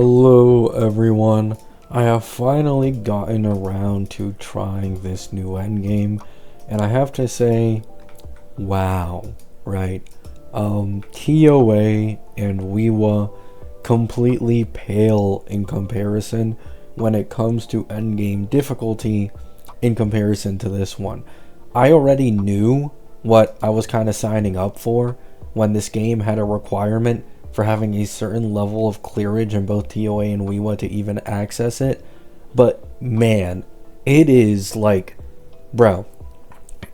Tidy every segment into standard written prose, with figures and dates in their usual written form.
Hello everyone, I have finally gotten around to trying this new Endgame, and I have to say, wow, right? TOA and Wiwa completely pale in comparison when it comes to Endgame difficulty in comparison to this one. I already knew what I was kind of signing up for when this game had a requirement for having a certain level of clearage in both TOA and Wiwa to even access it. But man, it is like, bro,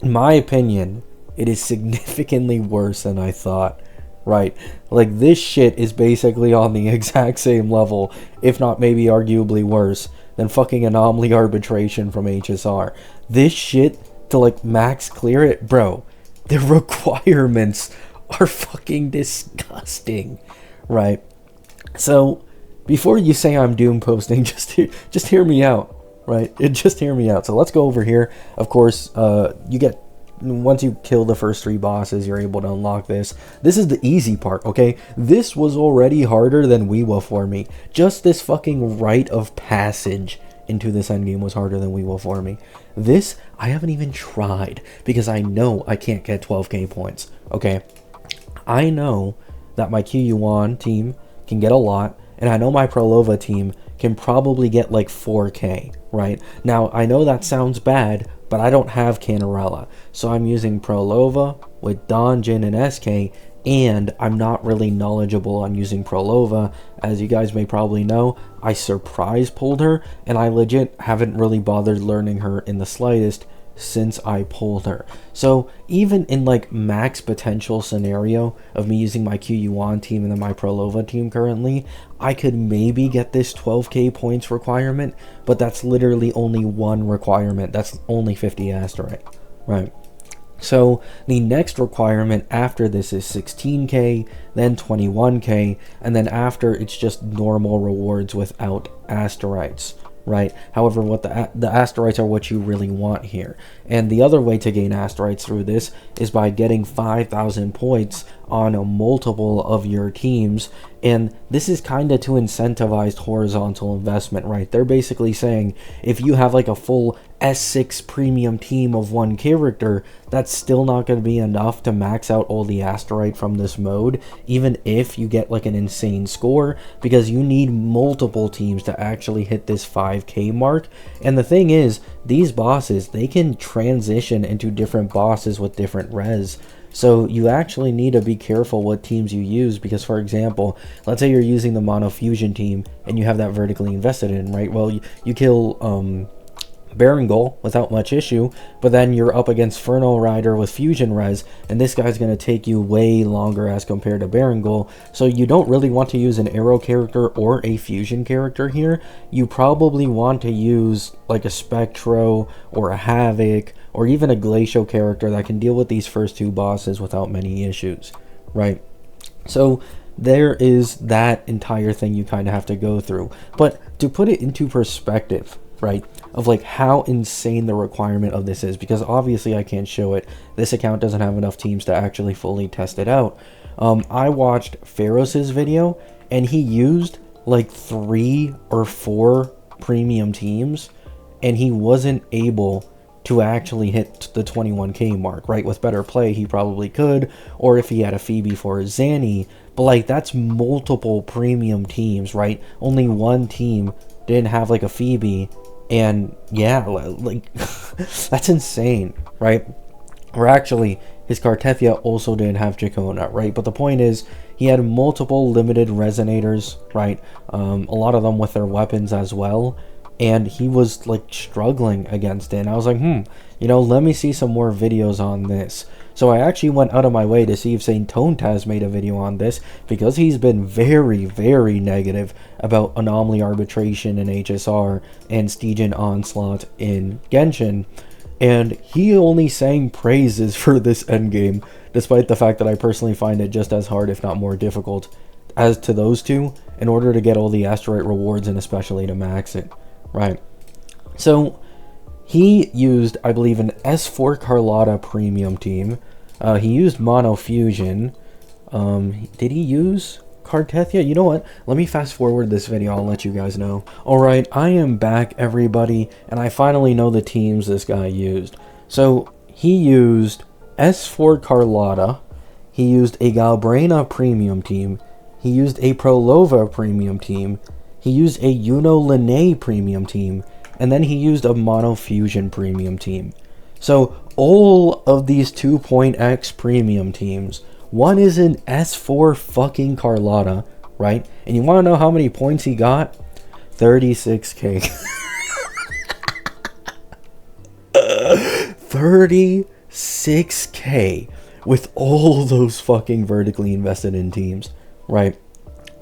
in my opinion, it is significantly worse than I thought. Right? Like, this shit is basically on the exact same level, if not maybe arguably worse, than fucking anomaly arbitration from HSR. This shit, to like max clear it, bro, the requirements are fucking disgusting. Right? So, before you say I'm doom posting, just hear me out, right? Just hear me out. So let's go over here. Of course, you get once you kill the first 3 bosses, you're able to unlock this. This is the easy part, okay? This was already harder than Wiwa for me. Just this fucking rite of passage into this endgame was harder than Wiwa for me. This, I haven't even tried because I know I can't get 12k points, okay? I know that my QU1 team can get a lot, and I know my Prolova team can probably get like 4k, right? Now, I know that sounds bad, but I don't have Canarella, so I'm using Prolova with Don, Jin, and SK, and I'm not really knowledgeable on using Prolova. As you guys may probably know, I surprise pulled her, and I legit haven't really bothered learning her in the slightest since I pulled her. So even in like max potential scenario of me using my QU1 team and then my Prolova team currently, I could maybe get this 12k points requirement, but that's literally only one requirement. That's only 50 asterite, right? So the next requirement after this is 16k, then 21k, and then after it's just normal rewards without asterites, right? However, what the asterites are what you really want here. And the other way to gain asterites through this is by getting 5,000 points on a multiple of your teams, and this is kind of to incentivize horizontal investment, right? They're basically saying if you have like a full S6 premium team of one character, that's still not going to be enough to max out all the asterite from this mode, even if you get like an insane score, because you need multiple teams to actually hit this 5k mark. And the thing is, these bosses, they can transition into different bosses with different res. So you actually need to be careful what teams you use, because for example, let's say you're using the Mono Fusion team and you have that vertically invested in, right? Well, you kill Barangol without much issue, but then you're up against Ferno Rider with Fusion Res, and this guy's going to take you way longer as compared to Barangol, so you don't really want to use an Arrow character or a Fusion character here. You probably want to use like a Spectro or a Havoc or even a Glacial character that can deal with these first 2 bosses without many issues, right? So there is that entire thing you kind of have to go through. But to put it into perspective, right, of like how insane the requirement of this is, because obviously I can't show it, this account doesn't have enough teams to actually fully test it out. I watched Pharos's video and he used like 3 or 4 premium teams and he wasn't able to actually hit the 21k mark, right? With better play he probably could, or if he had a Phoebe for his Zanny, but like that's multiple premium teams, right? Only one team didn't have like a Phoebe, and yeah, like that's insane, right? Or actually, his Cartethia also didn't have Jacona, right? But the point is, he had multiple limited resonators, right? A lot of them with their weapons as well, and he was like struggling against it. And I was like, you know, let me see some more videos on this. So I actually went out of my way to see if Saint Tonetaz made a video on this, because he's been very, very negative about anomaly arbitration in HSR and Stygian onslaught in Genshin. And he only sang praises for this endgame, despite the fact that I personally find it just as hard, if not more difficult, as to those two, in order to get all the asteroid rewards and especially to max it, right? So he used, I believe, an S4 Carlotta premium team. He used Mono Fusion. Did he use Cartethia, you know what? Let me fast forward this video. I'll let you guys know. Alright, I am back, everybody, and I finally know the teams this guy used. So, he used S4 Carlotta, he used a Galbrena premium team, he used a Prolova premium team, he used a Uno Linné premium team, and then he used a Monofusion premium team. So, all of these 2.x premium teams, one is an S4 fucking Carlotta, right? And you want to know how many points he got? 36k. 36k with all those fucking vertically invested in teams, right?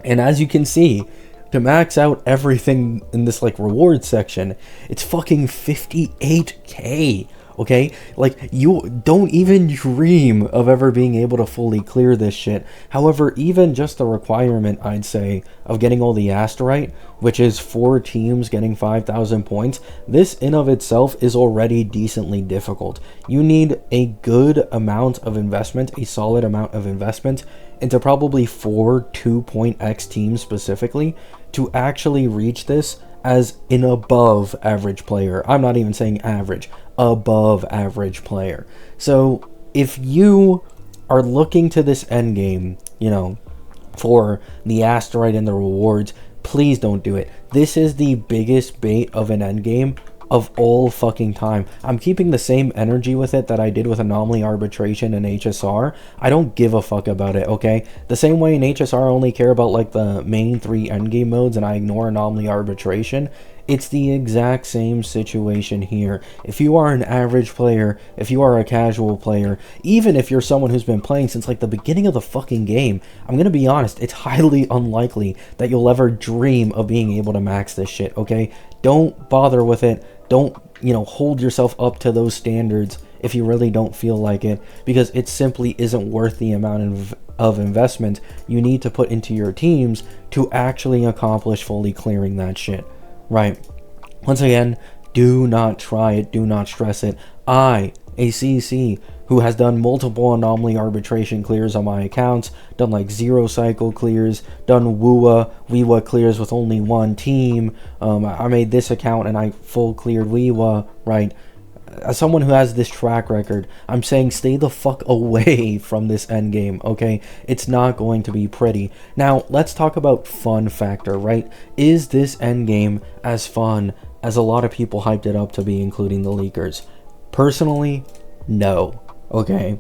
And as you can see, to max out everything in this like reward section, it's fucking 58k. Okay, like, you don't even dream of ever being able to fully clear this shit. However, even just the requirement, I'd say, of getting all the Asterite, which is 4 teams getting 5,000 points, this in of itself is already decently difficult. You need a good amount of investment, a solid amount of investment, into probably 4 2.x teams specifically, to actually reach this as an above average player. I'm not even saying average, above average player. So if you are looking to this endgame, you know, for the asteroid and the rewards, please don't do it. This is the biggest bait of an endgame of all fucking time. I'm keeping the same energy with it that I did with Anomaly Arbitration and HSR. I don't give a fuck about it, okay? The same way in HSR I only care about like the main 3 endgame modes and I ignore Anomaly Arbitration, it's the exact same situation here. If you are an average player, if you are a casual player, even if you're someone who's been playing since like the beginning of the fucking game, I'm gonna be honest, it's highly unlikely that you'll ever dream of being able to max this shit, okay? Don't bother with it. Don't, you know, hold yourself up to those standards if you really don't feel like it, because it simply isn't worth the amount of investment you need to put into your teams to actually accomplish fully clearing that shit, right? Once again, do not try it, do not stress it. I, a CC, who has done multiple Anomaly Arbitration clears on my accounts, done like 0 cycle clears, done Wuwa clears with only 1 team. I made this account and I full cleared Wuwa, right? As someone who has this track record, I'm saying stay the fuck away from this endgame, okay? It's not going to be pretty. Now, let's talk about fun factor, right? Is this endgame as fun as a lot of people hyped it up to be, including the leakers? Personally, no. Okay.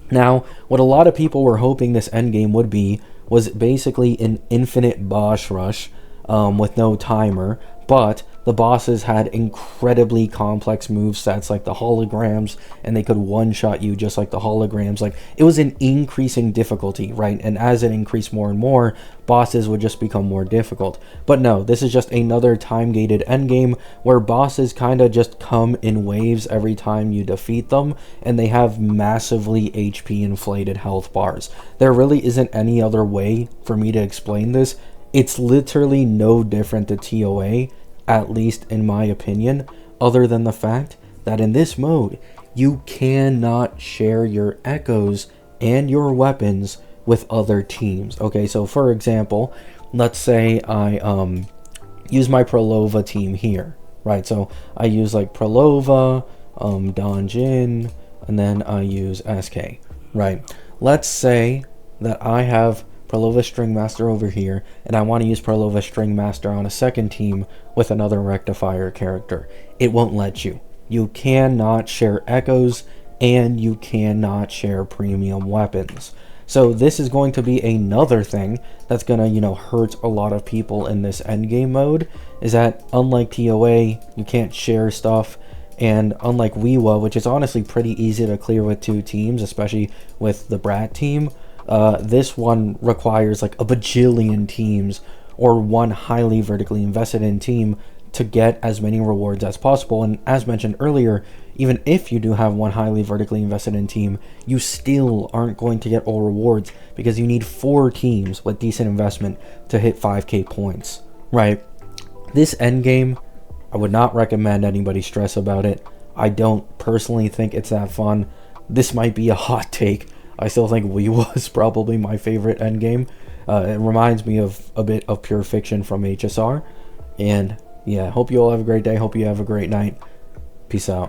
Now, what a lot of people were hoping this endgame would be was basically an infinite boss rush with no timer, but the bosses had incredibly complex movesets like the holograms, and they could one-shot you just like the holograms. Like, it was an increasing difficulty, right? And as it increased more and more, bosses would just become more difficult. But no, this is just another time-gated endgame where bosses kind of just come in waves every time you defeat them, and they have massively HP inflated health bars. There really isn't any other way for me to explain this. It's literally no different to TOA, at least in my opinion, other than the fact that in this mode, you cannot share your echoes and your weapons with other teams. Okay, so for example, let's say I use my Prolova team here, right? So I use like Prolova, Donjin, and then I use SK, right? Let's say that I have Prolova String Master over here, and I want to use Prolova String Master on a second team with another Rectifier character. It won't let you. You cannot share echoes, and you cannot share premium weapons. So this is going to be another thing that's gonna, you know, hurt a lot of people in this endgame mode, is that unlike TOA, you can't share stuff, and unlike Wuwa, which is honestly pretty easy to clear with 2 teams, especially with the Brat team, this one requires like a bajillion teams or 1 highly vertically invested in team to get as many rewards as possible. And as mentioned earlier, even if you do have 1 highly vertically invested in team, you still aren't going to get all rewards because you need 4 teams with decent investment to hit 5k points, right? This endgame, I would not recommend anybody stress about it. I don't personally think it's that fun. This might be a hot take. I still think Wuwa is probably my favorite endgame. It reminds me of a bit of Pure Fiction from HSR. And yeah, hope you all have a great day. Hope you have a great night. Peace out.